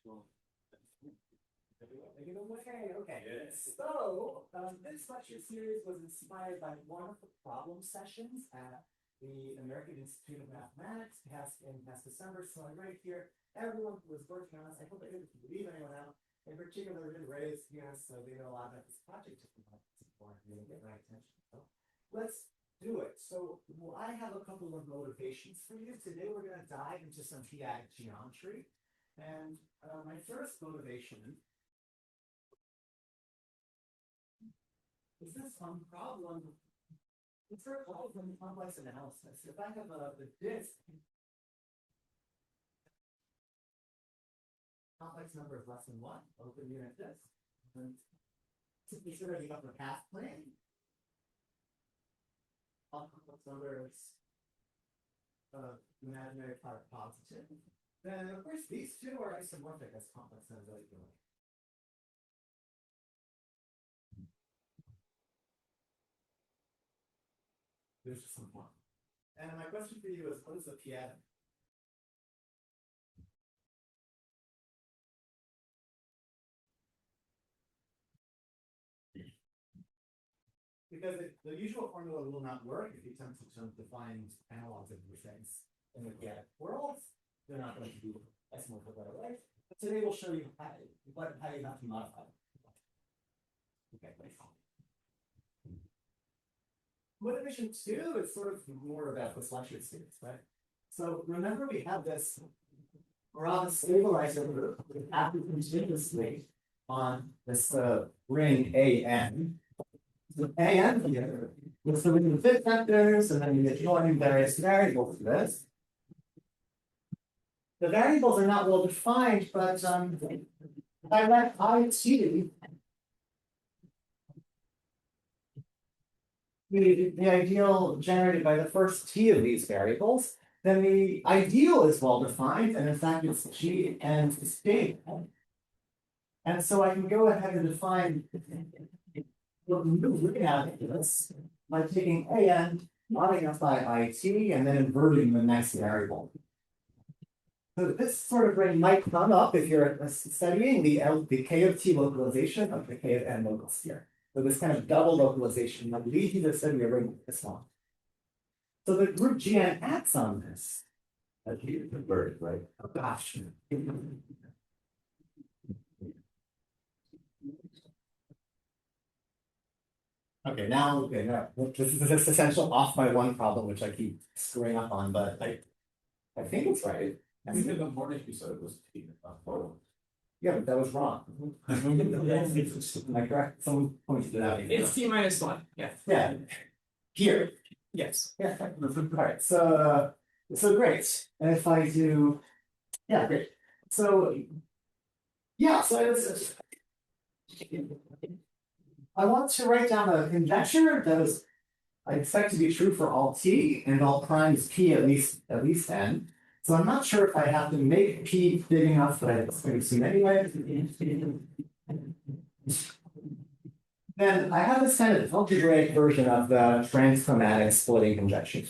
Take it away. Okay. Yes. So this lecture series was inspired by wonderful problem sessions at the American Institute of Mathematics in past December. So I right here, everyone who was working on this, I hope I didn't leave anyone out. In particular, did raise hands, so they know a lot about this project before and get my attention. So let's do it. So I have a couple of motivations for you. Today we're going to dive into some p-adic geometry. And my first motivation is this one problem. It's for a problem complex analysis. If I have a disk, complex number is less than 1, open unit disk, and to consider the upper half plane, all complex number is imaginary part positive, then of course these two are isomorphic as complex numbers. There's just some fun. And my question for you is, what is the p-adic? Because the usual formula will not work if you attempt to define analogs of these things in the p-adic world. They're not going to be isomorphic right away. But today we'll show you how you have to modify them. Okay, great. Motivation 2 is sort of more about this lecture series, right? So remember we have this Morales stabilizer group that acted continuously on this ring AN. So AN here, so we can fit vectors and then we get joining various variables to this. The variables are not well defined, but if I let IT the ideal generated by the first t of these variables, then the ideal is well defined, and in fact it's g and t. And so I can go ahead and define what we're going to this by taking an, modding up by it, and then inverting the next variable. So this sort of ring might come up if you're studying the k of t localization of the k of n local sphere. So this kind of double localization might lead you to study a ring like this one. So the group Gn acts on this. That's you converted, right? Oh gosh. Okay, now this is essential off my one problem, which I keep screwing up on, but I think it's right. I think the morning you said it was T. Yeah, but that was wrong. Am I correct? Someone pointed it out. It's T minus 1. Yeah. Yeah. Here. Yes. Yeah. All right. So great. And if I do, yeah, great. So yeah. So I want to write down a conjecture that is I expect to be true for all t and all primes p at least n. So I'm not sure if I have to make p big enough, but it's going to seem anyway. Then I have this kind of algebraic version of the transchromatic splitting conjecture.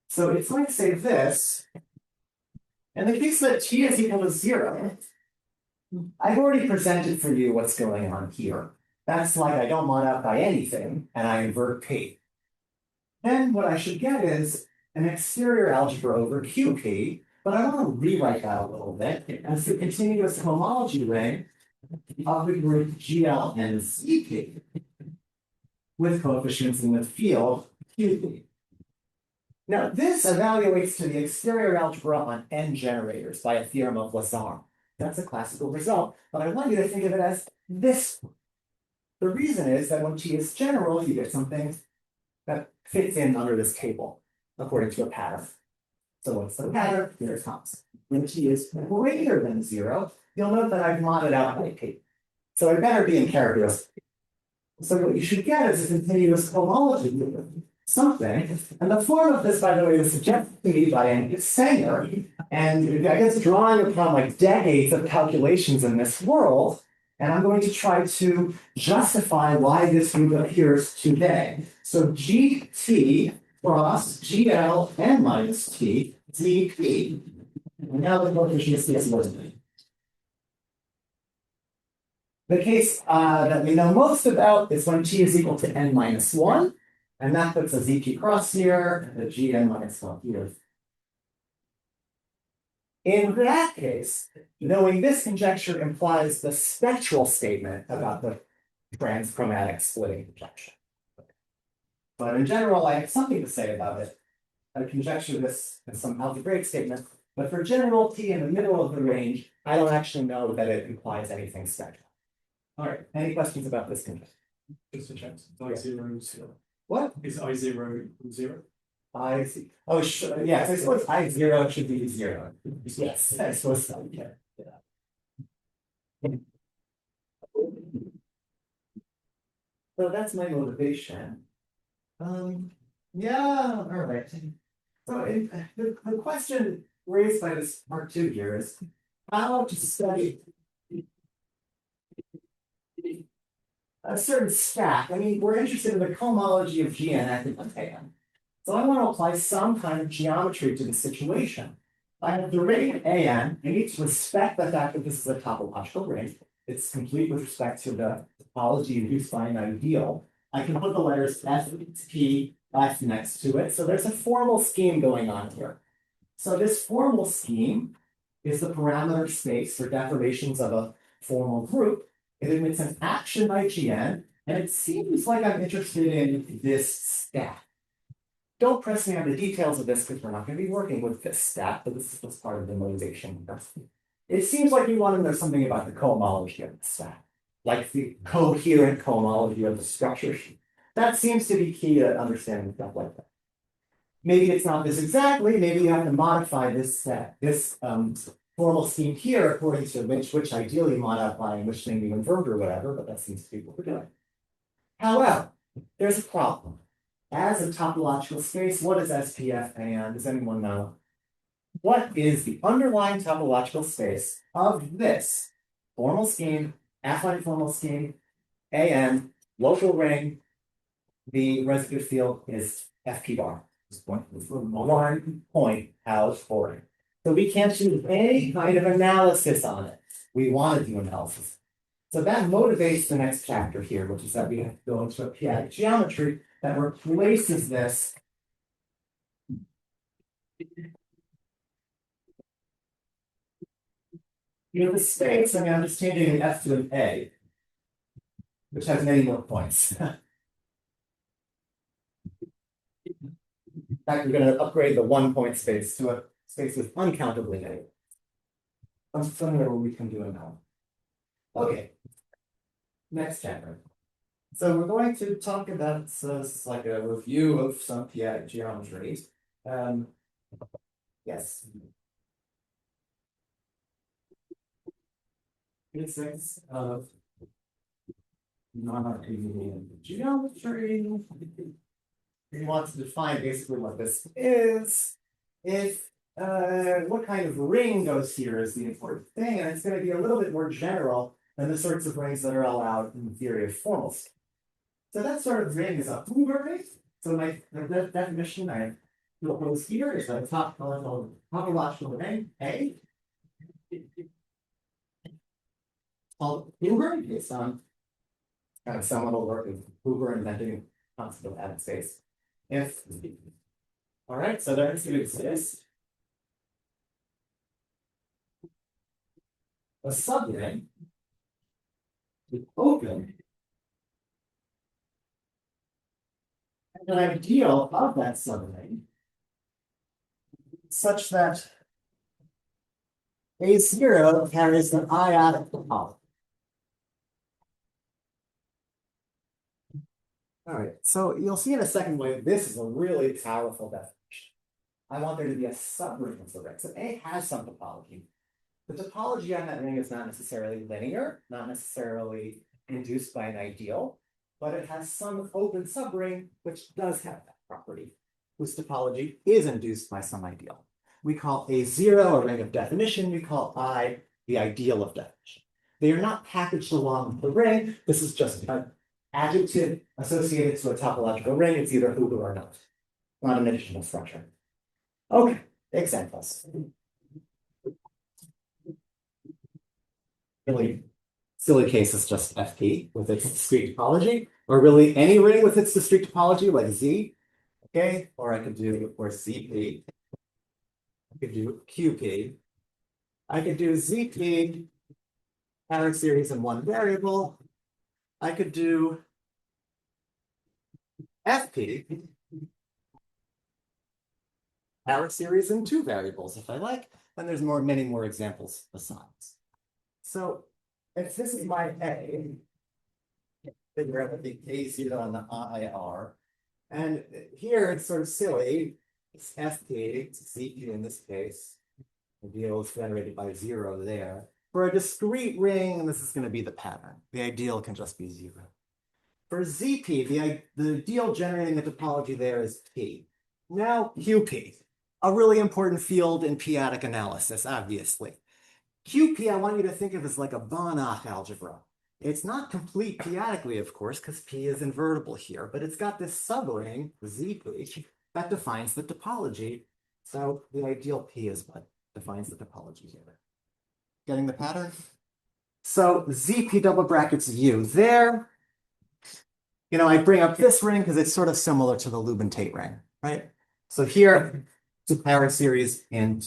So it's going to say this. In the case that t is equal to 0, I've already presented for you what's going on here. That's like I don't mod out by anything, and I invert p. Then what I should get is an exterior algebra over QP, but I want to rewrite that a little bit as the continuous homology ring of the group GL and CP with coefficients in the field QP. Now, this evaluates to the exterior algebra on n generators by a theorem of Lazare. That's a classical result, but I want you to think of it as this. The reason is that when T is general, you get something that fits in under this table, according to a pattern. So what's the pattern? Here it comes. When T is greater than 0, you'll note that I've modded out by P. So it better be in characteristic. So what you should get is a continuous homology something. And the form of this, by the way, was suggested to me by an Sanger. And I guess drawing upon like decades of calculations in this world, and I'm going to try to justify why this group appears today. So GT cross GL n minus T, ZP. And now the coefficient is listed. The case that we know most about is when t is equal to n minus 1, and that puts a zp cross here, and a gn minus 1 here. In that case, knowing this conjecture implies the spectral statement about the transchromatic splitting conjecture. But in general, I have something to say about it. I conjecture this as some algebraic statement, but for general t in the middle of the range, I don't actually know that it implies anything spectral. All right, any questions about this conjecture? Just a check. I0 0. What? Is I0 0? I see. Oh, sure. Yes, I suppose I0 should be 0. Yes, I suppose so. Yeah. So that's my motivation. Yeah, all right. So the question raised by this part 2 here is how to study a certain stack. I mean, we're interested in the cohomology of Gn acting on An. So I want to apply some kind of geometry to the situation. I have the ring An. I need to respect the fact that this is a topological ring. It's complete with respect to the topology induced by an ideal. I can put the letters F, P, F next to it. So there's a formal scheme going on here. So this formal scheme is the parameter space for deformations of a formal group. It admits an action by Gn, and it seems like I'm interested in this stack. Don't press me on the details of this because we're not going to be working with this stack, but this is just part of the motivation. It seems like you want to know something about the cohomology of the stack, like the coherent cohomology of the structure. That seems to be key to understanding stuff like that. Maybe it's not this exactly, maybe you have to modify this formal scheme here according to which ideal you modify and which thing you invert or whatever, but that seems to be what we're doing. However, there's a problem. As a topological space, what is SPF and does anyone know? What is the underlying topological space of this formal scheme, affine formal scheme, AN, local ring, the residue field is FP bar. This point is 1 point house for it. So we can't do any kind of analysis on it. We want to do analysis. So that motivates the next chapter here, which is that we have to go into a p-adic geometry that replaces this. You know, the space, I mean, I'm just changing the F to an A, which has many more points. In fact, we're going to upgrade the 1 point space to a space with uncountably many. Somewhere where we can do it now. Okay. Next chapter. So we're going to talk about, so this is like a review of some p-adic geometry. Yes. Physics of non-Archimedean geometry. We want to define basically what this is. If what kind of ring goes here is the important thing, and it's going to be a little bit more general than the sorts of rings that are allowed in the theory of formal scheme. So that sort of ring is a Hoover ring. So my definition I propose here is a topological ring A. Called Hoover based on kind of seminal work of Hoover inventing the concept of added space. If all right, so there's going to exist a subring with open and an ideal of that subring such that A0 carries an iodic topology. All right, so you'll see in a second why this is a really powerful definition. I want there to be a subring of the ring. So A has some topology. The topology on that ring is not necessarily linear, not necessarily induced by an ideal, but it has some open subring which does have that property, whose topology is induced by some ideal. We call A0 a ring of definition. We call I the ideal of definition. They are not packaged along with the ring. This is just an adjective associated to a topological ring. It's either Hoover or not an additional structure. Okay, examples. Really silly case is just FP with its discrete topology, or really any ring with its discrete topology like Z. Okay, or I could do, or ZP. I could do QP. I could do ZP, pattern series in one variable. I could do FP, pattern series in two variables if I like. And there's many more examples besides. So if this is my A, figure out the A0 and the IR. And here it's sort of silly. It's FP, it's ZP in this case. The ideal is generated by 0 there. For a discrete ring, this is going to be the pattern. The ideal can just be 0. For ZP, the ideal generating the topology there is P. Now QP, a really important field in p-adic analysis, obviously. QP, I want you to think of as like a Banach algebra. It's not complete p-adically, of course, because P is invertible here, but it's got this subring, ZP, that defines the topology. So the ideal P is what defines the topology here. Getting the pattern? So ZP double brackets U there. You know, I bring up this ring because it's sort of similar to the Lubin-Tate ring, right? So here, it's a pattern series in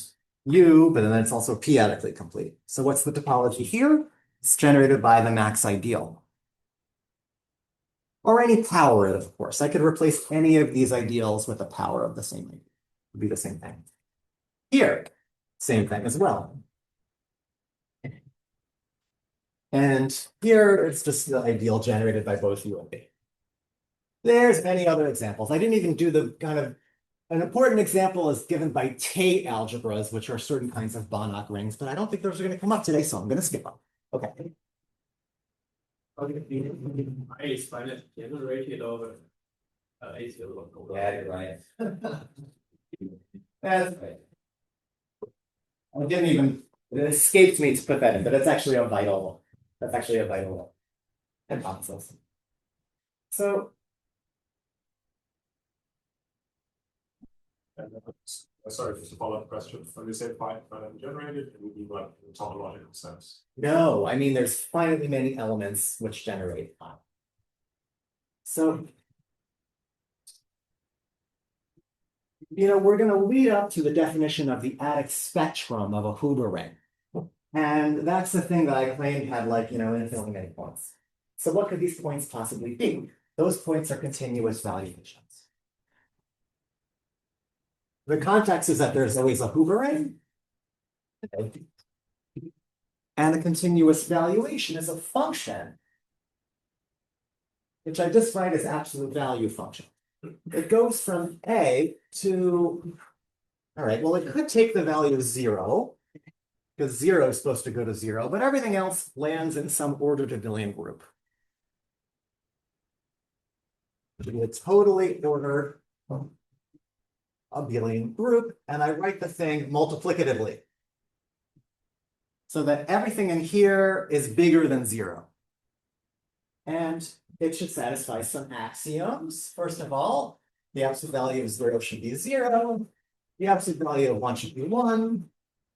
U, but then it's also p-adically complete. So what's the topology here? It's generated by the max ideal. Or any power, of course. I could replace any of these ideals with a power of the same ideal. It would be the same thing. Here, same thing as well. And here, it's just the ideal generated by both U and B. There's many other examples. I didn't even do the kind of, an important example is given by Tate algebras, which are certain kinds of Banach rings, but I don't think those are going to come up today, so I'm going to skip them. Okay. A is finite generated over A0. Yeah, you're right. That's right. I didn't even, it escaped me to put that in, but that's actually a vital hypothesis. So, Sorry, just a follow-up question. When you say finite generated, it would be like in a topological sense. no, I mean, there's finitely many elements which generate pi. So, you know, we're going to lead up to the definition of the adic spectrum of a Huber ring. And that's the thing that I claimed had, like, you know, infinitely many points. So what could these points possibly be? Those points are continuous valuations. The context is that there's always a Huber ring. And a continuous valuation is a function, which I just write as absolute value function. It goes from A to, all right, well, it could take the value 0, because 0 is supposed to go to 0, but everything else lands in some ordered abelian group. It's totally ordered abelian group, and I write the thing multiplicatively, so that everything in here is bigger than 0. And it should satisfy some axioms. First of all, the absolute value of 0 should be 0. The absolute value of 1 should be 1.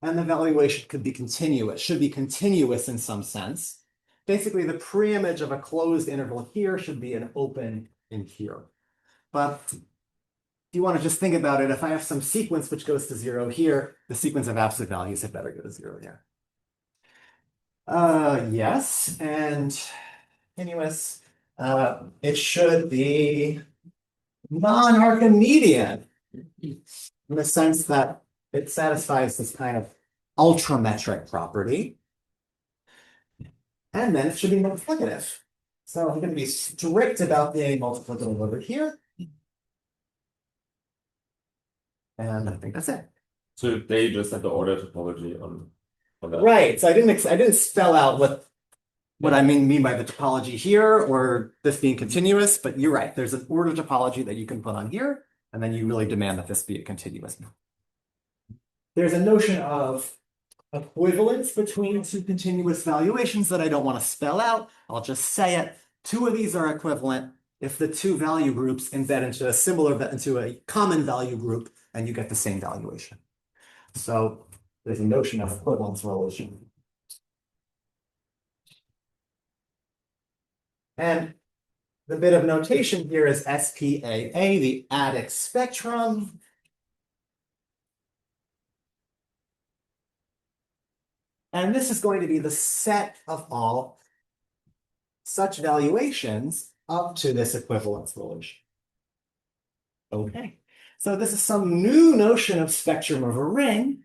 And the valuation could be continuous, should be continuous in some sense. Basically, the preimage of a closed interval here should be an open in here. But if you want to just think about it, if I have some sequence which goes to 0 here, the sequence of absolute values had better go to 0 here. Yes, and continuous. It should be non-Archimedean in the sense that it satisfies this kind of ultrametric property. And then it should be multiplicative. So I'm going to be strict about being multiplicative over here. And I think that's it. So they just have the order topology on that. Right. So I didn't spell out what I mean by the topology here or this being continuous, but you're right. There's an order topology that you can put on here, and then you really demand that this be a continuous. There's a notion of equivalence between two continuous valuations that I don't want to spell out. I'll just say it. Two of these are equivalent if the two value groups embed into a common value group, and you get the same valuation. So there's a notion of equivalence relation. And the bit of notation here is SPAA, the adic spectrum. And this is going to be the set of all such valuations up to this equivalence relation. Okay, so this is some new notion of spectrum of a ring.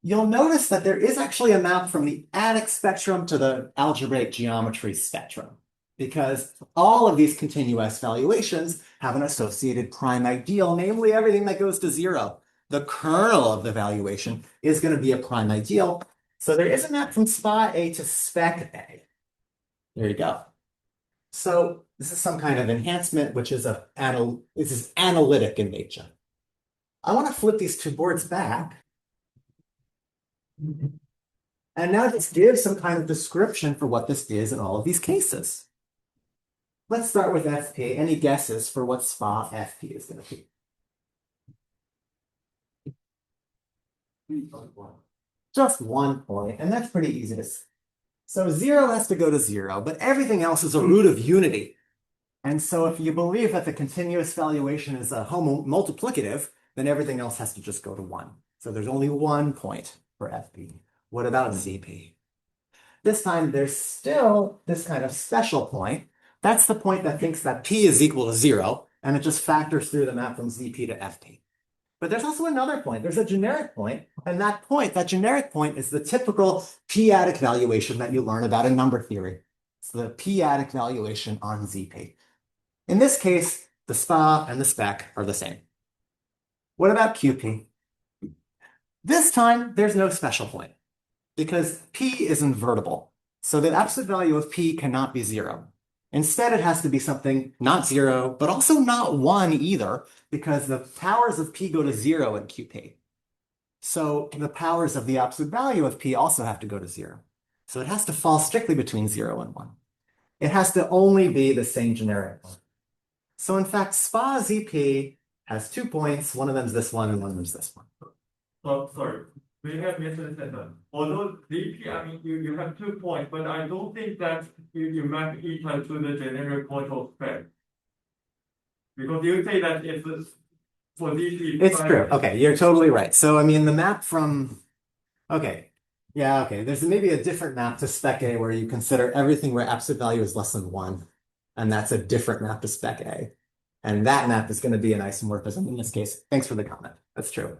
You'll notice that there is actually a map from the adic spectrum to the algebraic geometry spectrum, because all of these continuous valuations have an associated prime ideal, namely everything that goes to zero. The kernel of the valuation is going to be a prime ideal. So there is a map from SPA A to spec A. There you go. So this is some kind of enhancement, which is this is analytic in nature. I want to flip these two boards back. And now let's give some kind of description for what this is in all of these cases. Let's start with FP. Any guesses for what SPA FP is going to be? Just 1 point, and that's pretty easy to see. So 0 has to go to 0, but everything else is a root of unity. And so if you believe that the continuous valuation is a multiplicative, then everything else has to just go to 1. So there's only 1 point for FP. What about ZP? This time there's still this kind of special point. That's the point that thinks that P is equal to 0, and it just factors through the map from ZP to FP. But there's also another point. There's a generic point, and that generic point is the typical p-adic valuation that you learn about in number theory. It's the p-adic valuation on ZP. In this case, the SPA and the spec are the same. What about QP? This time, there's no special point, because P is invertible. So the absolute value of P cannot be 0. Instead, it has to be something not 0, but also not 1 either, because the powers of P go to 0 in QP. So the powers of the absolute value of P also have to go to 0. So it has to fall strictly between 0 and 1. It has to only be the same generic one. So in fact, SPA ZP has 2 points. One of them is this one, and one of them is this one. Oh, sorry. We have misunderstood. Although DP, I mean, you have 2 points, but I don't think that you map eta to the generic point of spec. Because you say that it's for DP. It's true. Okay, you're totally right. So I mean, the map from, okay. Yeah, okay. There's maybe a different map to spec A where you consider everything where absolute value is less than 1. And that's a different map to spec A. And that map is going to be an isomorphism in this case. Thanks for the comment. That's true.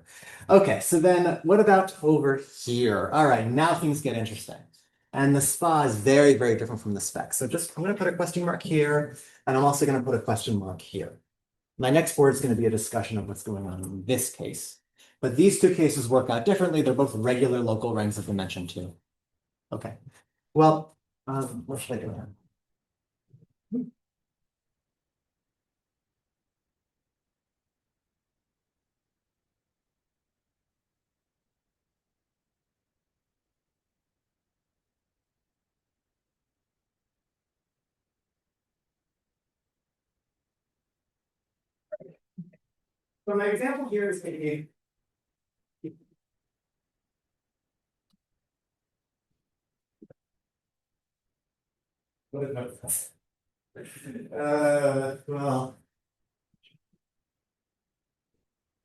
Okay, so then what about over here? All right, now things get interesting. And the SPA is very, very different from the spec. So I'm going to put a question mark here, and I'm also going to put a question mark here. My next board is going to be a discussion of what's going on in this case. But these two cases work out differently. They're both regular local rings of dimension 2. Okay, well, what should I do here? So my example here is maybe what about this? Well,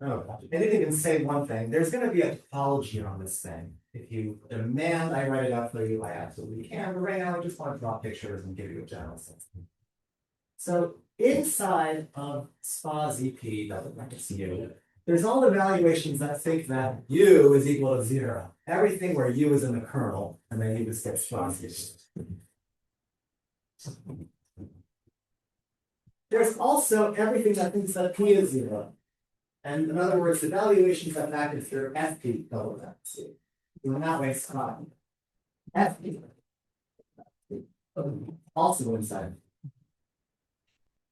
oh, anything can say one thing. There's going to be a topology on this thing. If you demand I write it out for you, I absolutely can. But right now, I just want to draw pictures and give you a general sense. So inside of SPA ZP, that's U, there's all the valuations that think that U is equal to 0. Everything where U is in the kernel, and then you just get SPA ZP. There's also everything that thinks that P is 0. And in other words, the valuations that factor through FP double that. In that way, SPA FP also inside.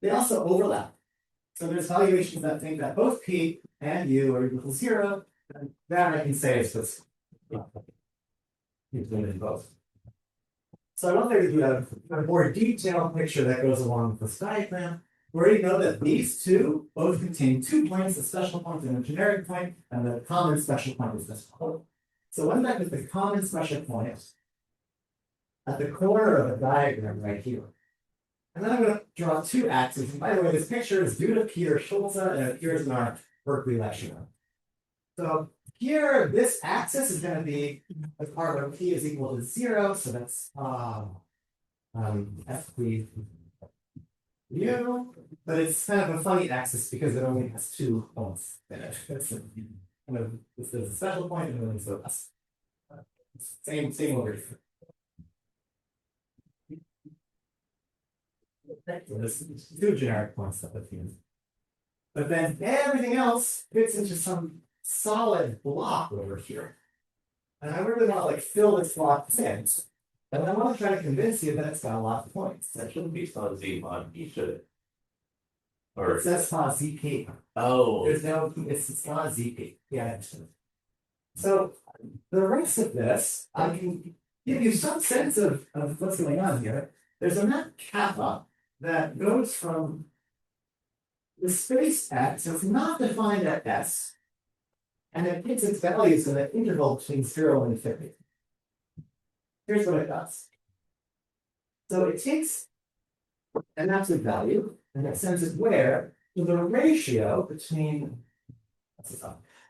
They also overlap. So there's valuations that think that both P and U are equal to 0. And that I can say is just in both. So I want there to be a more detailed picture that goes along with this diagram. We already know that these two both contain 2 points, a special point and a generic point, and the common special point is this one. So one back with the common special point at the corner of the diagram right here. And then I'm going to draw two axes. And by the way, this picture is due to Peter Schulze and it appears in our Berkeley lecture note. So here, this axis is going to be as part of p is equal to 0. So that's FP U. But it's kind of a funny axis because it only has two points in it. It's kind of this is a special point and then it's the less. Same over here. So there's two generic points that have used. But then everything else fits into some solid block over here. And I really want to like fill this block in. And I want to try to convince you that it's got a lot of points. That shouldn't be spelled Z on E, should it? It Or, says not ZP. oh, There's no, it's not ZP. Yeah. So the rest of this, I can give you some sense of what's going on here. There's a map kappa that goes from the space X, so it's not defined at S, and it takes its values in an interval between 0 and infinity. Here's what it does. So it takes an absolute value, and it sends it where? To the ratio between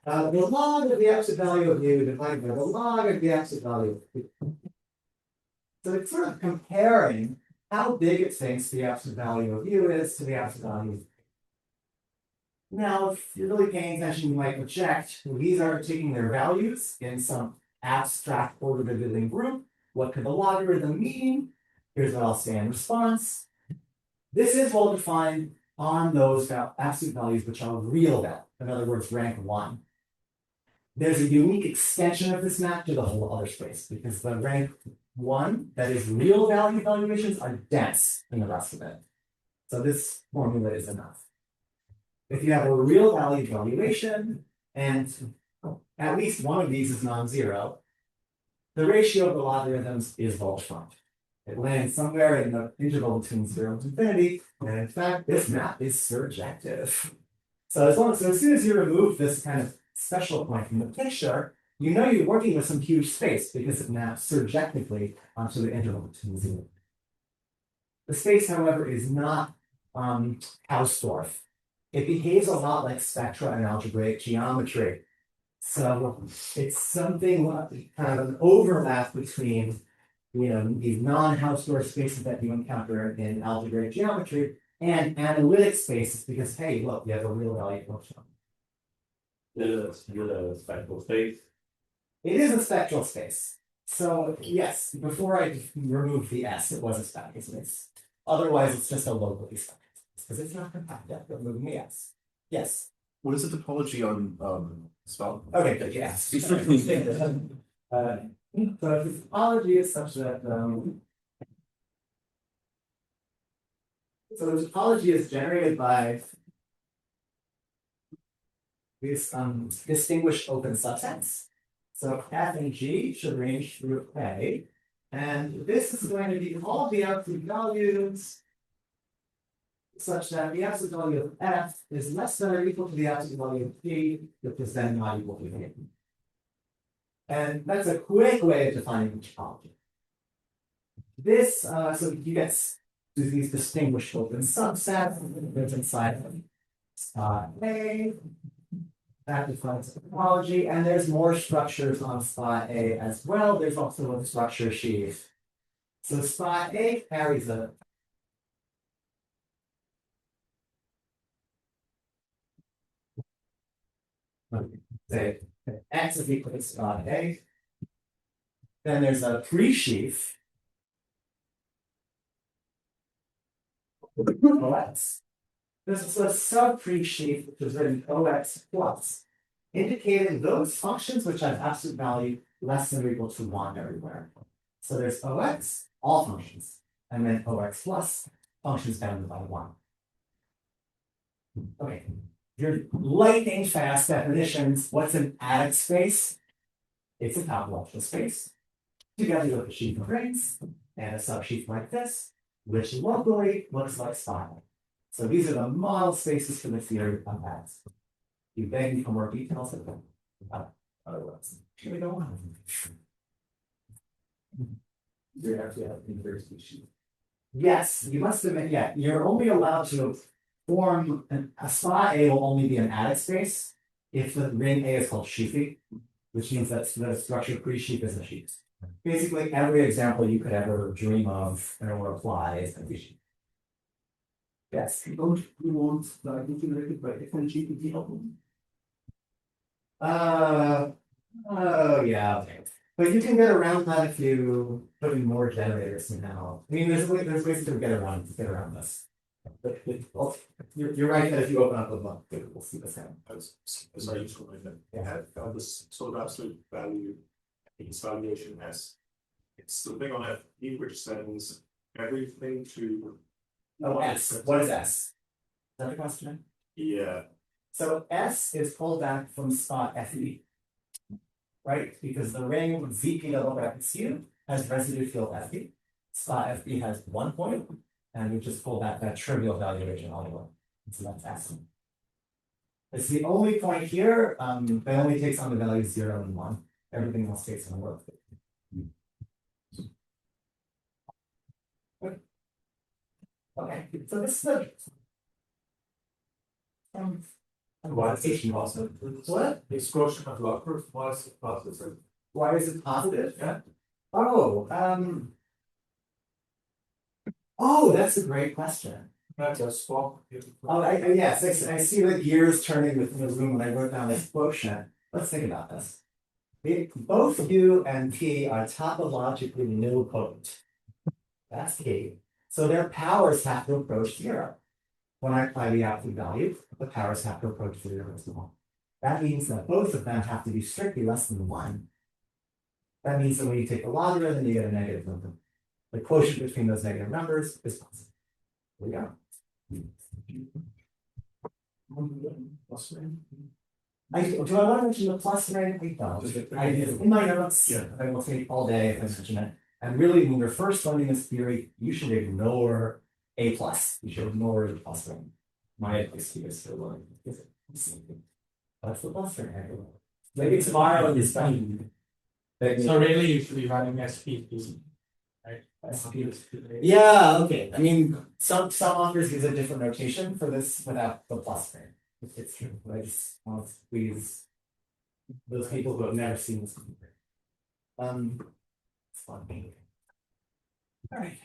the log of the absolute value of u divided by the log of the absolute value of u. So it's sort of comparing how big it thinks the absolute value of u is to the absolute value of u. Now, if you're really paying attention, you might object, well, these are taking their values in some abstract order dividing group. What could the logarithm mean? Here's what I'll say in response. This is well defined on those absolute values which are real value. In other words, rank 1. There's a unique extension of this map to the whole other space because the rank 1, that is real value valuations, are dense in the rest of it. So this formula is enough. If you have a real value valuation and at least one of these is non-zero, the ratio of the logarithms is Voltron. It lands somewhere in the interval between 0 and infinity, and in fact, this map is surjective. So as soon as you remove this kind of special point from the picture, you know you're working with some huge space because it maps surjectively onto the interval between 0. The space, however, is not Hausdorff. It behaves a lot like spectra and algebraic geometry. So it's something like kind of an overlap between these non-Hausdorff spaces that you encounter in algebraic geometry and analytic spaces because hey, look, you have a real value function. it is a spectral space. It is a spectral space. So yes, before I remove the S, it was a spectral space. Otherwise, it's just a locally spectral space because it's not compact yet. Removing the S. Yes. What is the topology on spell? Okay, good. Yes. So the topology is such that so the topology is generated by these distinguished open subsets. So F and G should range through A, and this is going to be all the absolute values such that the absolute value of F is less than or equal to the absolute value of G, which is then not equal to A. And that's a quick way of defining the topology. This, so you get these distinguished open subsets, there's inside A, that defines the topology, and there's more structures on spot A as well. There's also a structure sheaf. So spot A carries a say X is equal to spot A. Then there's a pre-sheaf. OX. This is a sub-pre-sheaf, which is written OX plus, indicating those functions which have absolute value less than or equal to 1 everywhere. So there's OX, all functions, and then OX plus, functions bounded by 1. Okay, your lightning fast definitions. What's an adic space? It's a topological space. Together with a sheaf of rings and a subsheaf like this, which locally looks like spot. So these are the model spaces for the theory of ads. You beg me for more details of them. Otherwise, we don't want to. You actually have university sheet. Yes, you must admit, yeah, you're only allowed to form a spot A will only be an attic space if the ring A is called sheafy, which means that the structure pre-sheaf is a sheaf. Basically, every example you could ever dream of or apply is going to be sheaf. Yes. Don't you want the integrated by FNG to be helpful? Oh, yeah, okay. But you can get around that if you put in more generators somehow. I mean, there's ways to get around this. But well, you're right that if you open up the book, we'll see this happen. As I used to mind that they had this sort of absolute value, its valuation as it's the thing on FP which sends everything to. Oh, S. What is S? Is that the question? Yeah, So S is pulled back from spot FE. Right? Because the ring ZP double bracket Q has residue field FE. Spot FE has 1 point, and we just pull back that trivial valuation all the way. So that's S. It's the only point here, that only takes on the values 0 and 1. Everything else takes on work. Okay, so this is the quantification also. what? The explosion of locker was positive. Why is it positive? Yeah. Oh, oh, that's a great question. That's a swap. Oh, yes, I see the gears turning within the room when I wrote down this quotient. Let's think about this. Both U and P are topologically nilpotent. That's key. So their powers have to approach 0. When I apply the absolute value, the powers have to approach 0 as well. That means that both of them have to be strictly less than 1. That means that when you take the logarithm, you get a negative number. The quotient between those negative numbers is positive. Here we go. Do I want to mention the plus ring? In my notes, Yeah. I will take all day if I mention it. And really, when you're first learning this theory, you should ignore A plus. You should ignore the plus ring. My advice to you is to learn. That's the plus ring. Maybe tomorrow is fun. So really, you should be running SPP. Right? Yeah, okay. I mean, some authors use a different notation for this without the plus ring. It's true, but I just want to squeeze those people who have never seen this before. It's fun. All right.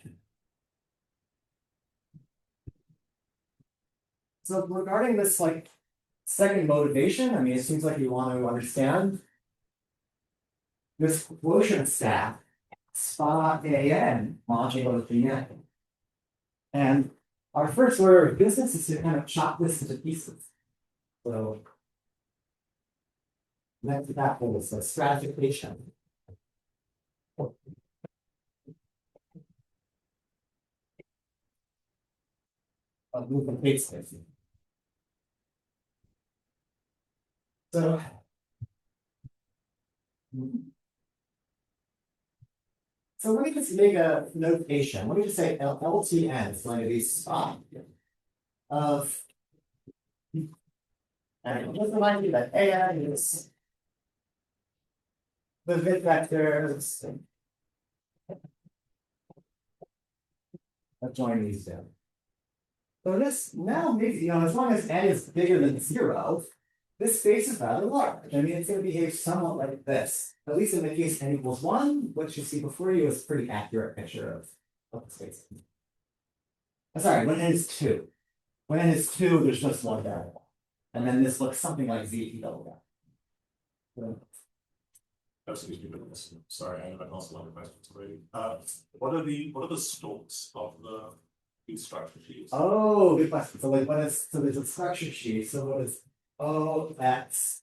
So regarding this like second motivation, I mean, it seems like you want to understand this quotient stack spot AN modulo Bn. And our first order of business is to kind of chop this into pieces. So next example is the stratification. Of moving plate space. So let me just make a notation. Let me just say LTN is going to be spot of, and just remind you that AI is the bit vectors of joining these two. So this now maybe, as long as n is bigger than 0, this space is rather large. I mean, it's going to behave somewhat like this. At least in the case n equals 1, what you see before you is a pretty accurate picture of the space. Sorry, when n is 2. When n is 2, there's just one variable. And then this looks something like ZP double gap. Excuse me, sorry, I also have a question already. What are the stalks of these structure sheets? Oh, good question. So like so there's a structure sheet. So what is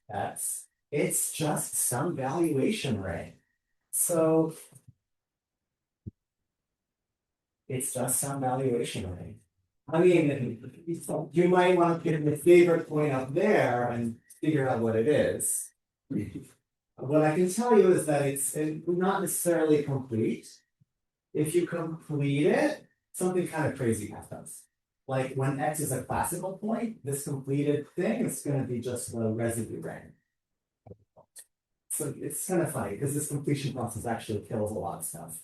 that's it's just some valuation ring. So it's just some valuation ring. I mean, you might want to get the favorite point up there and figure out what it is. What I can tell you is that it's not necessarily complete. If you complete it, something kind of crazy happens. Like when X is a classical point, this completed thing is going to be just a residue ring. So it's kind of funny because this completion process actually kills a lot of stuff.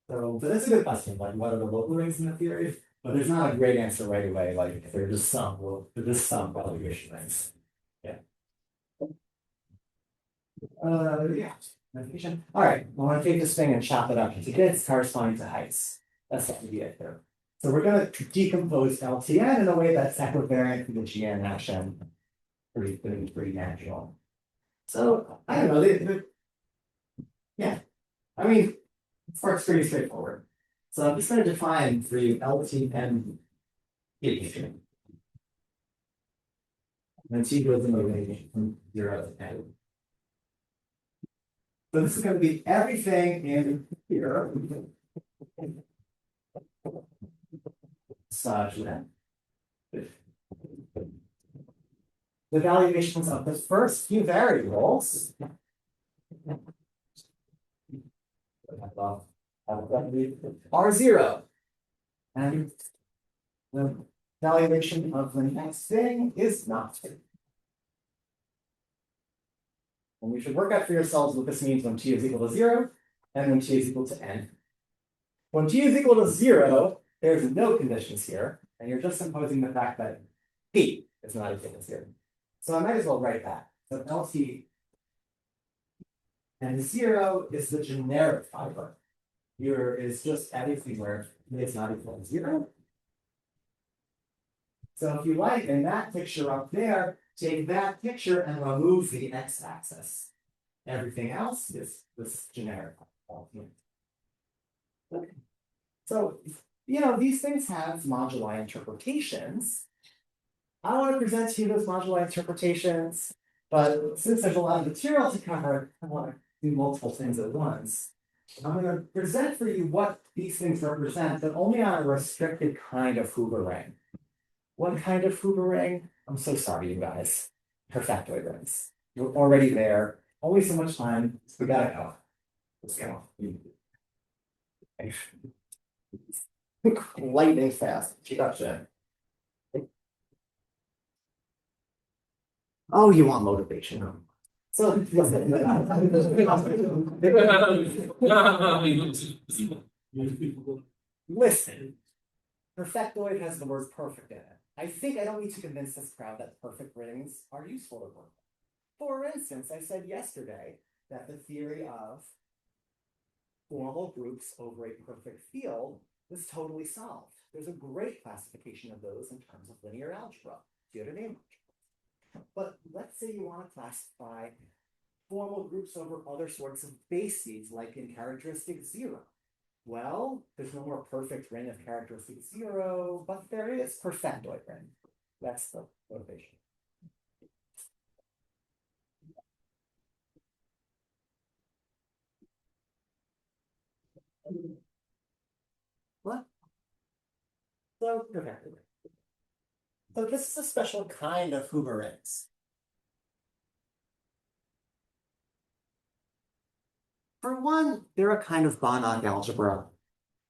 So, but that's a good question, like what are the local rings in the theory? But there's not a great answer right away, like they're just some, well, they're just some valuation rings. Yeah. Yeah. Navigation. All right, I want to take this thing and chop it up into bits corresponding to heights. That's the idea here. So we're going to decompose LTN in a way that's equivariant to the GN action. Pretty natural. So I don't know. Yeah, I mean, it works pretty straightforward. So I'm just going to define for you LTN equation. And T goes in the range from 0 to n. So this is going to be everything in here. Such that the valuations of the first few variables are 0. And the valuation of the next thing is not. And you should work out for yourselves what this means when t is equal to 0 and when t is equal to n. When t is equal to 0, there's no conditions here, and you're just imposing the fact that p is not equal to 0. So I might as well write that. So LT and 0 is the generic fiber. Here is just everything where it's not equal to 0. So if you like, in that picture up there, take that picture and remove the x-axis. Everything else is this generic. Okay. So, these things have moduli interpretations. I want to present to you those moduli interpretations, but since there's a lot of material to cover, I want to do multiple things at once. I'm going to present for you what these things represent, but only on a restricted kind of Hoover ring. What kind of Hoover ring? I'm so sorry, you guys. Perfectoid rings. You're already there. Only so much time. We gotta go. Let's go. Lightning fast. Gotcha. Oh, you want motivation. So listen. Perfectoid has the word perfect in it. I think I don't need to convince this crowd that perfect rings are useful to work with. For instance, I said yesterday that the theory of formal groups over a perfect field is totally solved. There's a great classification of those in terms of linear algebra, theoretic algebra. But let's say you want to classify formal groups over other sorts of bases, like in characteristic 0. Well, there's no more perfect ring of characteristic 0, but there is perfectoid ring. That's the motivation. What? So perfectoid ring. So this is a special kind of Hoover rings. For one, they're a kind of Banach algebra.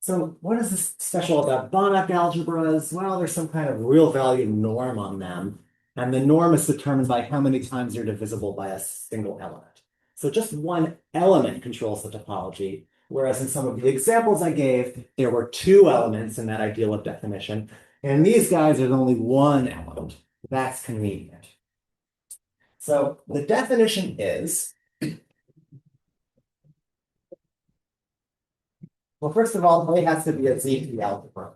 So what is this special about Banach algebras? Well, there's some kind of real value norm on them. And the norm is determined by how many times they're divisible by a single element. So just one element controls the topology, whereas in some of the examples I gave, there were 2 elements in that ideal of definition. And these guys, there's only 1 element. That's convenient. So the definition is, well, first of all, A has to be a ZT algebra.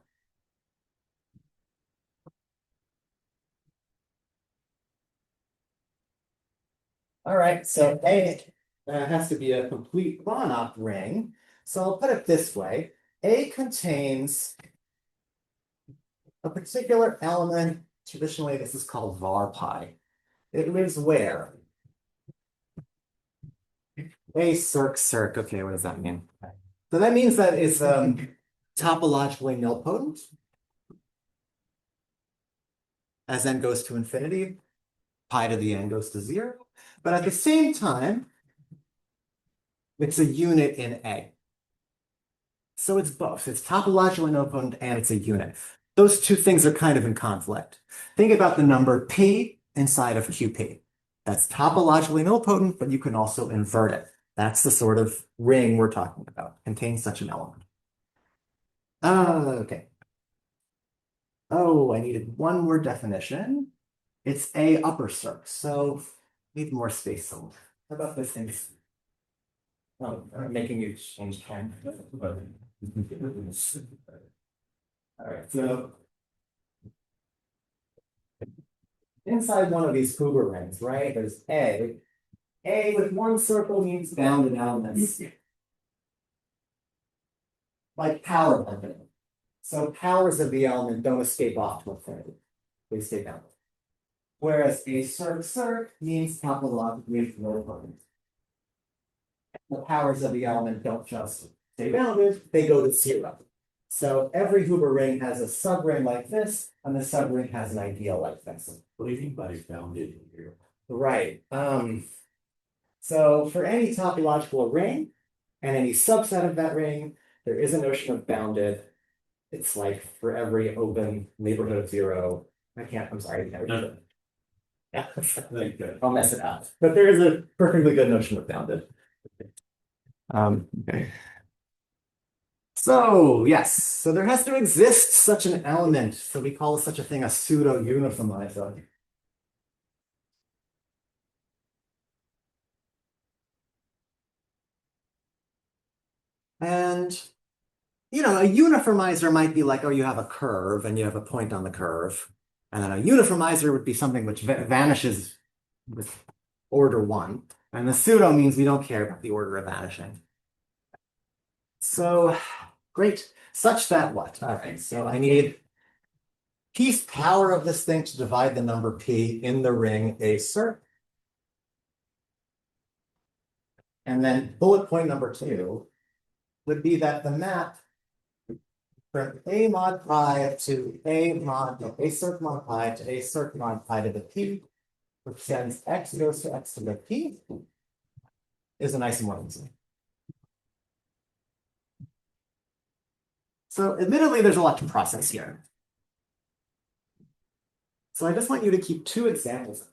All right, so A has to be a complete Banach ring. So I'll put it this way. A contains a particular element. Traditionally, this is called var pi. It lives where? A circ. Okay, what does that mean? So that means that it's topologically nilpotent as n goes to infinity. Pi to the n goes to 0. But at the same time, it's a unit in A. So it's both. It's topologically nilpotent and it's a unit. Those 2 things are kind of in conflict. Think about the number p inside of QP. That's topologically nilpotent, but you can also invert it. That's the sort of ring we're talking about, contains such an element. Okay. Oh, I needed one more definition. It's a upper circ, so need more space somewhere. How about this thing? Oh, I'm making you change time. All right, so inside one of these Hoover rings, right? There's A. A with one circle means bounded elements. Like power bonding. So powers of the element don't escape off to infinity. They stay bounded. Whereas a circ means topologically low. The powers of the element don't just stay bounded, they go to zero. So every Hoover ring has a subring like this, and the subring has an ideal like this. What do you think by bounded here? Right. So for any topological ring and any subset of that ring, there is a notion of bounded. It's like for every open neighborhood of zero. I'm sorry, I can't read it. Yeah, I'll mess it up. But there is a perfectly good notion of bounded. Okay. So yes, so there has to exist such an element. So we call such a thing a pseudo uniformizer. And a uniformizer might be like, oh, you have a curve and you have a point on the curve. And then a uniformizer would be something which vanishes with order 1. And the pseudo means we don't care about the order of vanishing. So great. Such that what? All right, so I need P's power of this thing to divide the number P in the ring A circ. And then bullet point number 2 would be that the map from A mod pi to A circ mod pi to A circ mod pi to the P, which sends X goes to X to the P, is an isomorphism. So admittedly, there's a lot to process here. So I just want you to keep 2 examples.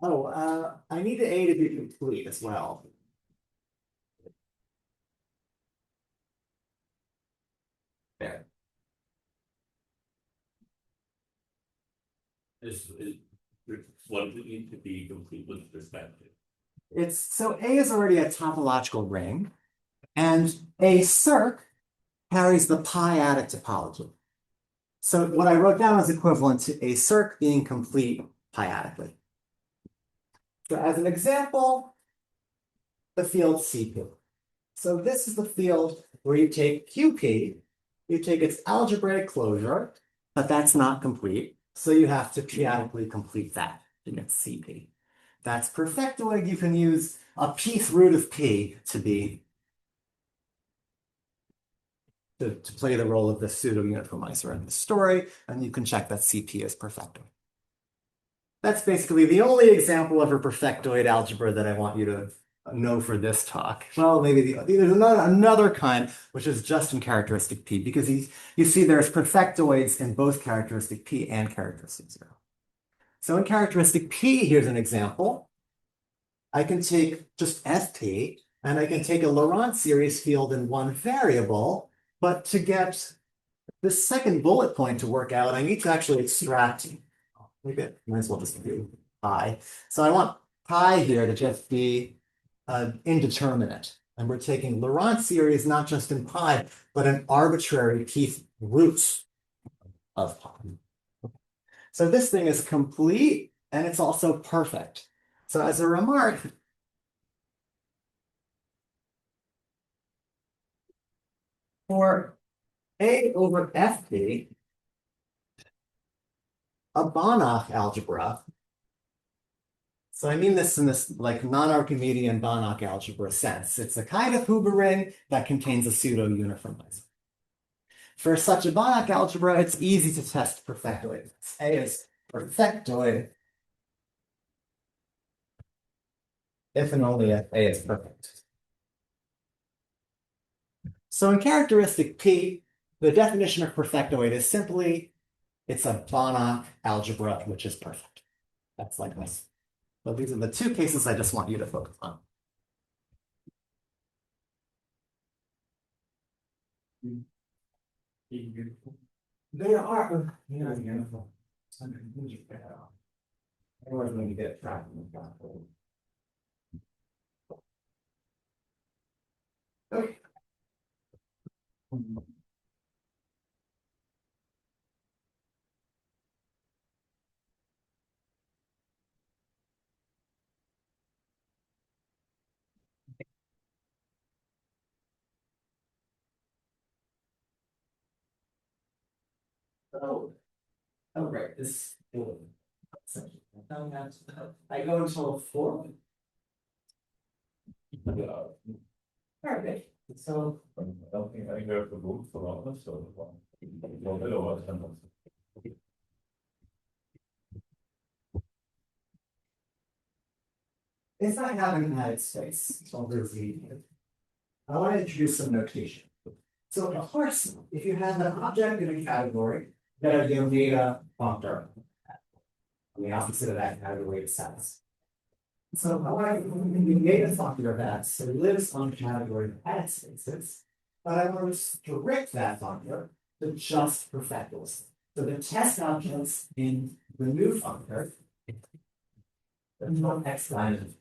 Oh, I need A to be complete as well. There. What does it need to be complete with perspective? So A is already a topological ring, and A circ carries the pi-adic topology. So what I wrote down is equivalent to A circ being complete pi-adically. So as an example, the field CP. So this is the field where you take QP, you take its algebraic closure, but that's not complete. So you have to p-adically complete that to get CP. That's perfectoid. You can use a pth root of P to play the role of the pseudo uniformizer in the story, and you can check that CP is perfectoid. That's basically the only example of a perfectoid algebra that I want you to know for this talk. Well, maybe there's another kind, which is just in characteristic P, because you see there's perfectoids in both characteristic P and characteristic 0. So in characteristic P, here's an example. I can take just FP, and I can take a Laurent series field in one variable, but to get this second bullet point to work out, I need to actually extract, maybe I might as well just do pi. So I want pi here to just be indeterminate. And we're taking Laurent series not just in pi, but in arbitrary pth roots of pi. So this thing is complete, and it's also perfect. So as a remark, for A over FP, a Banach algebra, so I mean this in this like non-Archimedean Banach algebra sense. It's a kind of Hoover ring that contains a pseudo-uniformizer. For such a Banach algebra, it's easy to test perfectoid. A is perfectoid if and only if A is perfect. So in characteristic P, the definition of perfectoid is simply it's a Banach algebra, which is perfect. That's like this. So these are the two cases I just want you to focus on. They are, yeah, beautiful. Otherwise, when you get trapped in the black hole. Okay. Oh, oh, right, this. I go until 4. Alright, so. I don't think I have the room for all this, so. Well, hello, what's happening? It's not having an added space, so there's the. I want to introduce some notation. So of course, if you have an object in a category that are given data functor, on the opposite of that category is sense. So I want to data functor of that, so it lives on the category of added spaces, but I want to restrict that functor to just perfectos. So the test objects in the new functor, the not x diamond.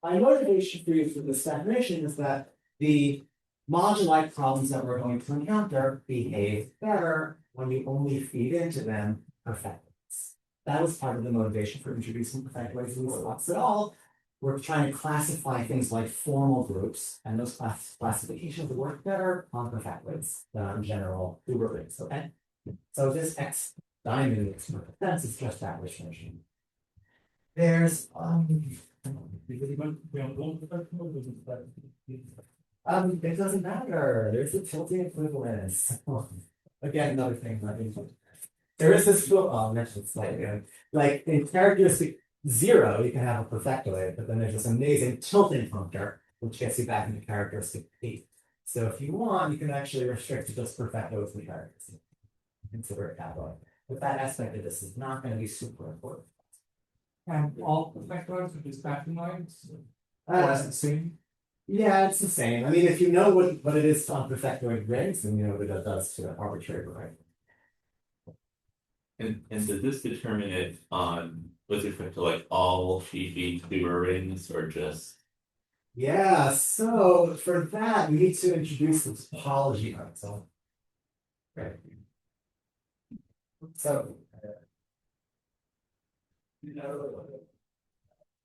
My motivation for you for this definition is that the moduli problems that we're going to encounter behave better when you only feed into them perfectors. That was part of the motivation for introducing perfectors in this box at all. We're trying to classify things like formal groups, and those classifications work better on perfectors than on general Uber groups, okay? So this X diamond makes perfect sense, it's just that relation. There's it doesn't matter. There's a tilting equivalence. Again, another thing. There is this it's like in characteristic 0, you can have a perfectoid, but then there's this amazing tilting functor, which gets you back into characteristic 8. So if you want, you can actually restrict to just perfectos and characteristic. Consider it that way. But that aspect of this is not going to be super important. And all perfectors with these pattern lines? That's the same. Yeah, it's the same. I mean, if you know what it is on perfectoid rings, then you know what it does to an arbitrary right. And does this determine it on with respect to like all Fifi Dewar rings or just? Yeah, so for that, we need to introduce the topology of it. So, right. So,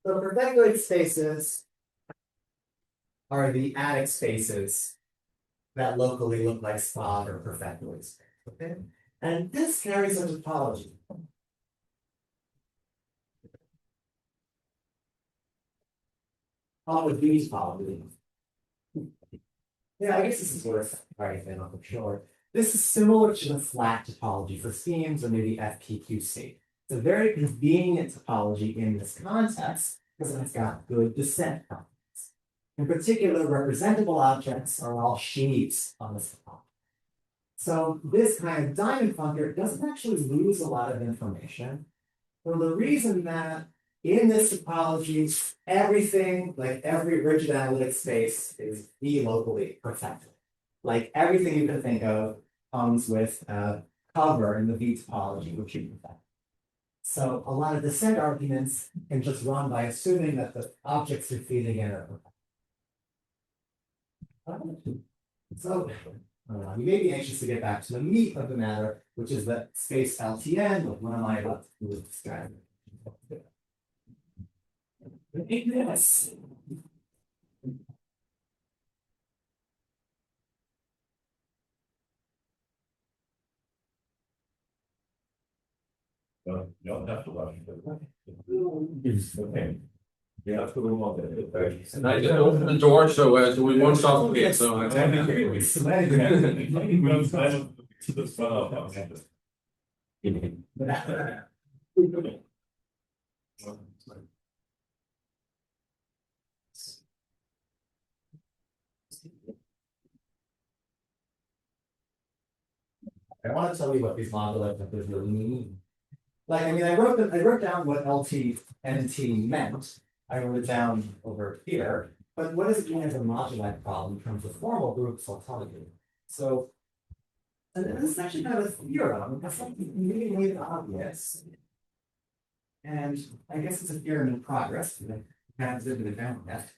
so perfectoid spaces are the adic spaces that locally look like spot or perfectoid space. Okay, and this carries a topology. With these topology. Yeah, I guess this is worth writing down for sure. This is similar to the flat topology for schemes or maybe FPQC. It's a very convenient topology in this context because it's got good descent properties. In particular, representable objects are all sheaves on this topology. So this kind of diamond functor doesn't actually lose a lot of information for the reason that in this topology, everything, like every rigid analytic space, is locally perfected. Like everything you can think of comes with a cover in the V topology, which you perfect. So a lot of descent arguments can just run by assuming that the objects you're feeding in are perfect. So you may be anxious to get back to the meat of the matter, which is that space LTN, like what am I about to do with this strategy? Yes. No, you don't have to rush. Okay. Yeah, that's the one on there. And I just opened the door so we won't suffocate, so I. To the far. I want to tell you what these modular vectors really mean. Like, I mean, I wrote down what LT and T meant. I wrote it down over here, but what does it mean as a moduli problem in terms of formal groups? I'll tell you. So, and this is actually kind of a theorem. That's something really obvious. And I guess it's a theorem in progress. We haven't zipped it down yet.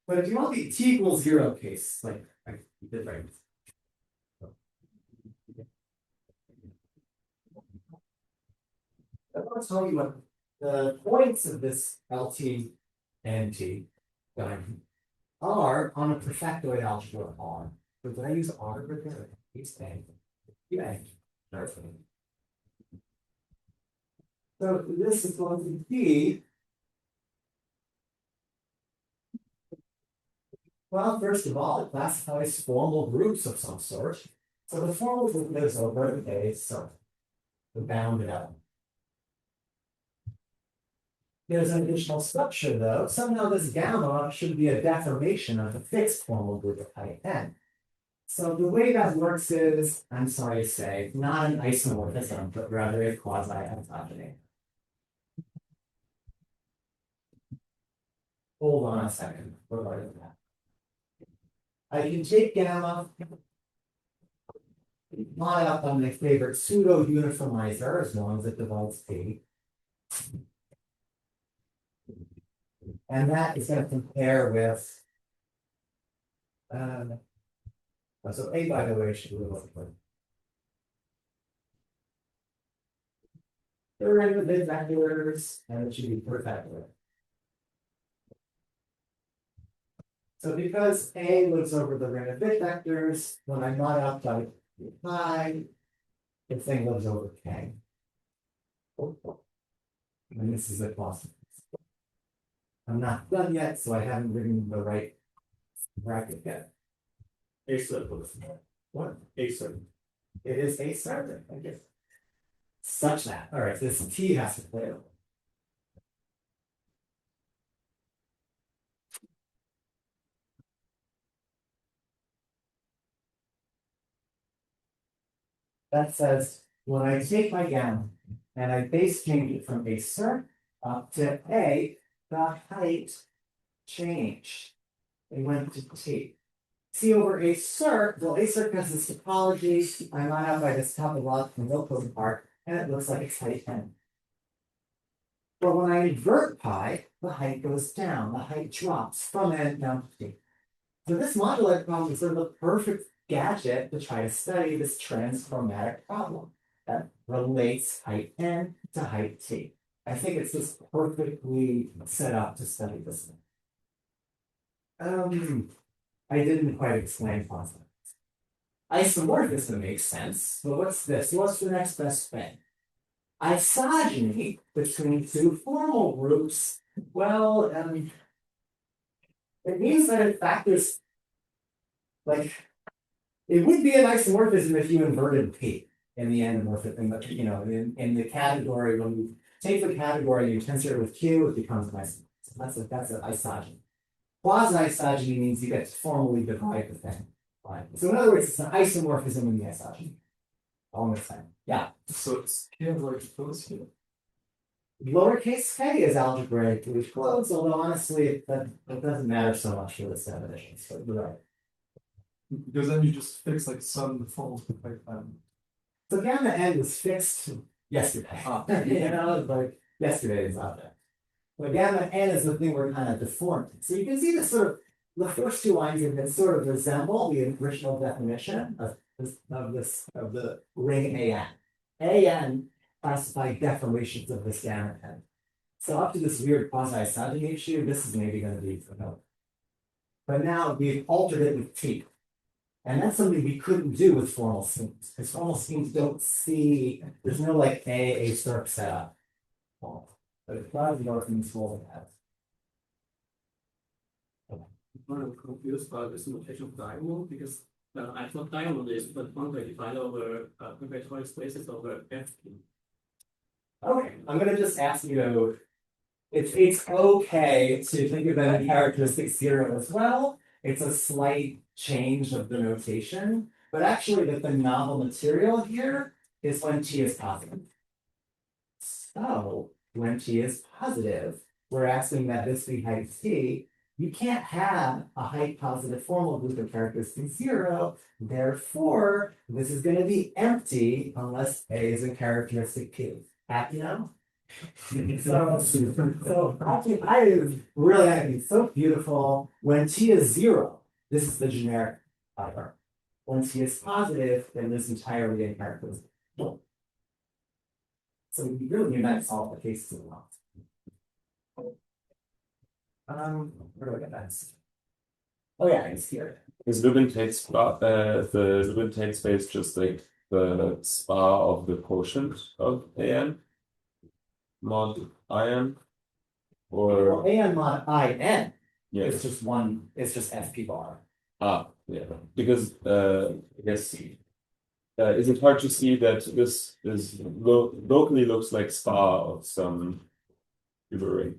But if you want the T equals 0 case, like I did right. I want to tell you what the points of this LT and T are on a perfectoid algebra R. So did I use R for this? It's A. Yeah. So this is going to be, well, first of all, it classifies formal groups of some sort. So the formal group lives over A, so the bounded element. There's an additional structure though. Somehow this gamma should be a deformation of the fixed formal group of height n. So the way that works is, I'm sorry to say, not an isomorphism, but rather a quasi-ontogeny. Hold on a second. What about that? I can take gamma, line up on my favorite pseudo uniformizer as long as it divides P. And that is going to compare with, so A, by the way, should be look like. Derivative of vectors, and it should be perfectoid. So because A lives over the ring of bit vectors, when I mod out by pi, the thing lives over K. And this is a possible. I'm not done yet, so I haven't written the right bracket yet. A circle. What? A circle. It is a circle, I guess. Such that. All right, this T has to play over. That says when I take my gamma and I base change it from a circ up to A, the height changed. It went to T. C over a circ, well, a circ has this topology. I line out by this topological nilpotent part, and it looks like it's height n. But when I invert pi, the height goes down. The height drops from n down to T. So this modular problem is sort of a perfect gadget to try to study this transchromatic problem that relates height n to height t. I think it's just perfectly set up to study this thing. I didn't quite explain concepts. Isomorphism makes sense, but what's this? What's the next best thing? Isogeny between two formal groups. Well, it means that in fact there's like it would be an isomorphism if you inverted P in the endomorphism, you know, in the category when you take the category and you tensor it with Q, it becomes an isomorphism. That's an isogeny. Quasi-isogeny means you get to formally divide the thing. Right? So in other words, it's an isomorphism in the isogeny. All in the same. Yeah. So it's lowercase here. Lowercase k is algebraically closed, although honestly it doesn't matter so much for this definition. So you're right. Because then you just fix like some forms like So gamma n was fixed yesterday. You know, it's like yesterday's object. But gamma n is the thing we're kind of deforming. So you can see that sort of the first two lines of this sort of resemble the original definition of the ring AN. AN classified deformations of this gamma n. So up to this weird quasi-isogeny issue, this is maybe going to be familiar. But now we've altered it with T. And that's something we couldn't do with formal schemes. Because formal schemes don't see, there's no like a circ setup. But it's probably more in school than that. kind of confused by this notation of diagonal because I thought diagonal is the function divided over inventory spaces over F. Okay, I'm gonna just ask you. It's okay to think of that characteristic zero as well. It's a slight change of the notation, but actually the novel material here is when t is positive. So when t is positive, we're asking that this be height t. You can't have a height positive formal group of characteristic zero. Therefore, this is going to be empty unless A is a characteristic Q. Happy now? So actually, I think it's so beautiful. When t is zero, this is the generic fiber. When t is positive, then this entirely a characteristic. So we really need to solve the cases a lot. Where do I get that? Oh yeah, it's here. Is Lubin-Tate the Lubin-Tate space just like the spa of the quotient of AN? Mod IN? Well, Or and mod IN yes. is just one, it's just FP bar. Yeah. Because I guess is it hard to see that this is locally looks like spa of some Uber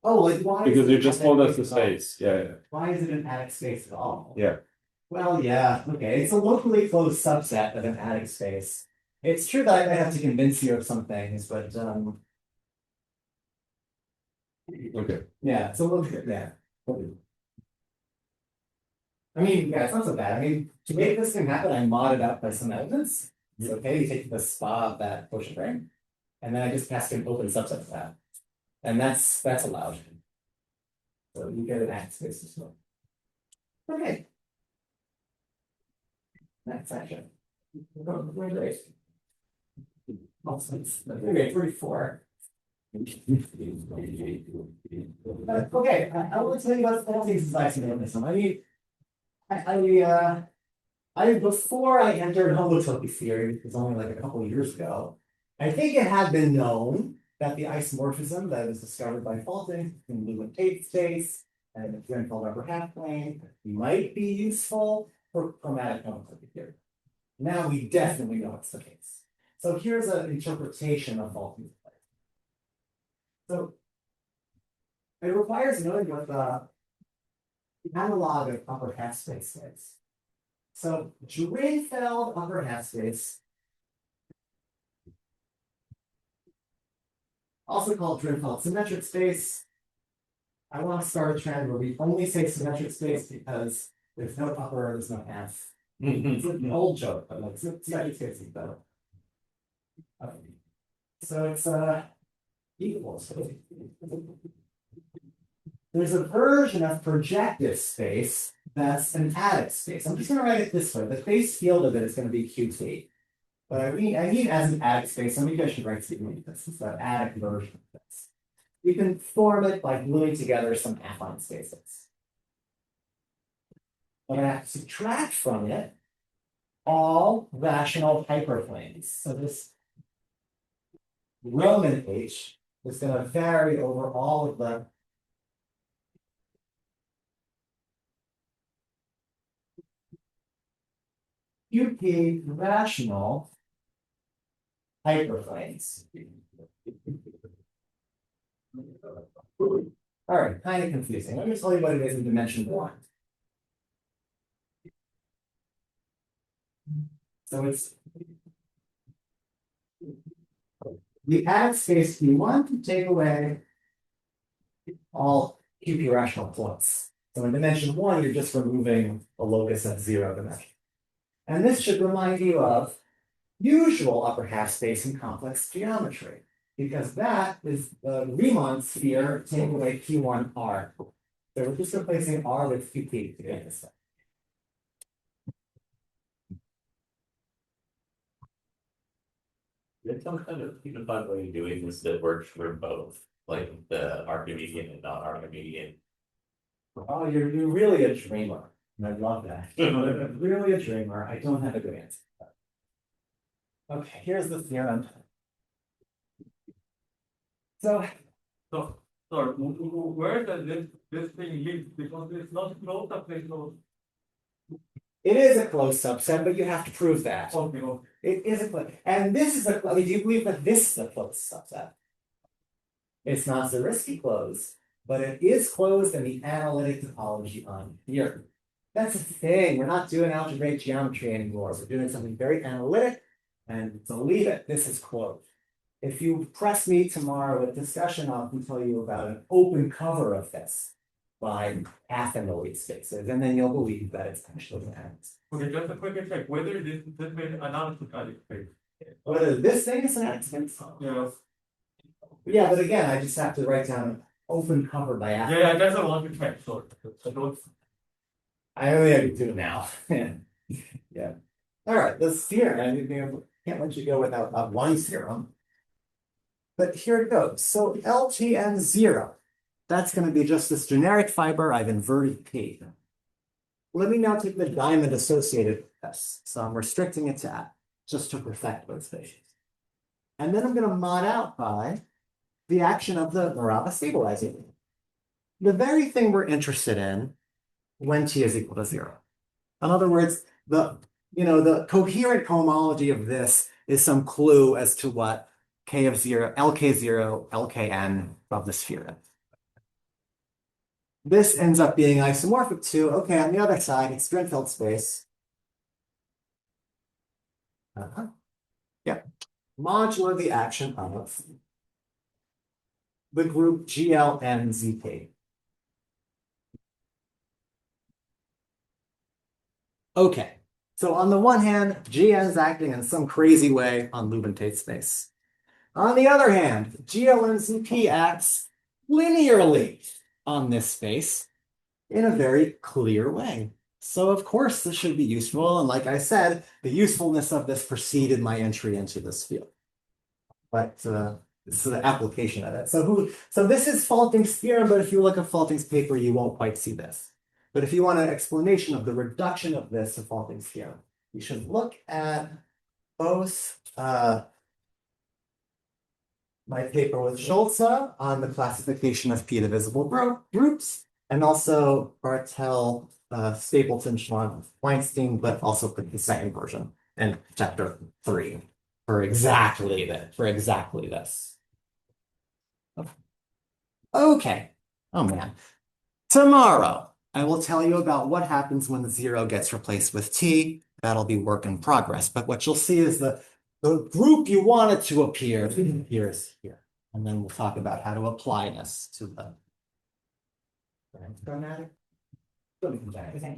Oh, like why? because is you it just an told us attic the space at all? space. Yeah. Why is it an attic space at all? Yeah. Well, yeah, okay. It's a locally closed subset of an attic space. It's true that I have to convince you of some things, but Okay. yeah, it's a little bit, yeah. I mean, yeah, it's not so bad. I mean, to make this thing happen, I mod it out by some elements. It's okay, you take the spa of that quotient ring, and then I just pass an open subset of that. And that's allowed. So you get an attic space as well. Okay. Next section. Great. Awesome. Okay, 34. Okay, I will tell you about all things I see on this one. I before I entered homotopy theory, which was only like a couple of years ago, I think it had been known that the isomorphism that was discovered by faulting in Lewin-Tate space and the theorem called upper half plane might be useful for chromatic homotopy theory. Now we definitely know it's the case. So here's an interpretation of faulting. So it requires knowing what the analog of upper half space is. So Drinfeld upper half space, also called Drinfeld symmetric space. I want to start a trend where we only say symmetric space because there's no upper, there's no half. It's an old joke, but like symmetric space is better. Okay. So it's equal. There's a version of projective space that's an attic space. I'm just going to write it this way. The base field of it is going to be QT. But I mean as an attic space, so maybe I should write something like this. It's the attic version of this. We can form it by gluing together some affine spaces. I'm going to have to subtract from it all rational hyperplanes. So this Roman H is going to vary over all of the QP rational hyperplanes. All right, kind of confusing. Let me tell you what it is in dimension one. So it's the attic space Q1 take away all QP rational points. So in dimension one, you're just removing a locus at 0 dimension. And this should remind you of usual upper half space in complex geometry, because that is the Riemann sphere taking away Q1R. So we're just replacing R with QP to get this stuff. There's some kind of unified way of doing this that works for both, like the Archimedean and non-Archimedean. Oh, you're really a dreamer. And I love that. You're really a dreamer. I don't have a good answer. Okay, here's the theorem. So Sorry, where does this thing live? Because it's not close up, it's not. It is a closed subset, but you have to prove that. Okay, okay. It is a closed, and this is a, I mean, do you believe that this is a closed subset? It's not Zariski closed, but it is closed in the analytic topology on here. That's the thing, we're not doing algebraic geometry anymore, we're doing something very analytic, and believe it, this is closed. If you press me tomorrow with discussion, I'll tell you about an open cover of this by athenoid spaces, and then you'll believe that it's actually an Okay, just a quick check, whether this made analysis space. whether this thing is an accident. Yeah, Yeah, but again, I just have to write down open cover by athenoid. yeah, that's what I want to check, sorry. I don't. I only have to do it now. Yeah. All right, this theorem, I can't let you go without a Weinstein theorem. But here it goes. So LTN 0, that's going to be just this generic fiber. I've inverted P. Let me now take the diamond associated with this. So I'm restricting it to that, just to perfect those things. And then I'm going to mod out by the action of the Morava stabilizer. The very thing we're interested in when T is equal to 0. In other words, the coherent cohomology of this is some clue as to what K of 0, LK0, LKN of the sphere is. This ends up being isomorphic to, okay, on the other side, it's Drinfeld space. Yeah. Modular the action of the group GLNZK. Okay. So on the one hand, GN is acting in some crazy way on Leuven-Tate space. On the other hand, GLNZP acts linearly on this space in a very clear way. So of course this should be useful, and like I said, the usefulness of this preceded my entry into this field. But this is the application of it. So this is Falting's theorem, but if you look at Falting's paper, you won't quite see this. But if you want an explanation of the reduction of this to Falting's theorem, you should look at both my paper with Schulze on the classification of p-divisible groups, and also Bartel, Stapleton, Schwann, Weinstein, but also the second version in chapter 3 for exactly this. Okay. Oh man. Tomorrow, I will tell you about what happens when the 0 gets replaced with T. That'll be work in progress. But what you'll see is the group you want it to appear appears here. And then we'll talk about how to apply this to the chromatic.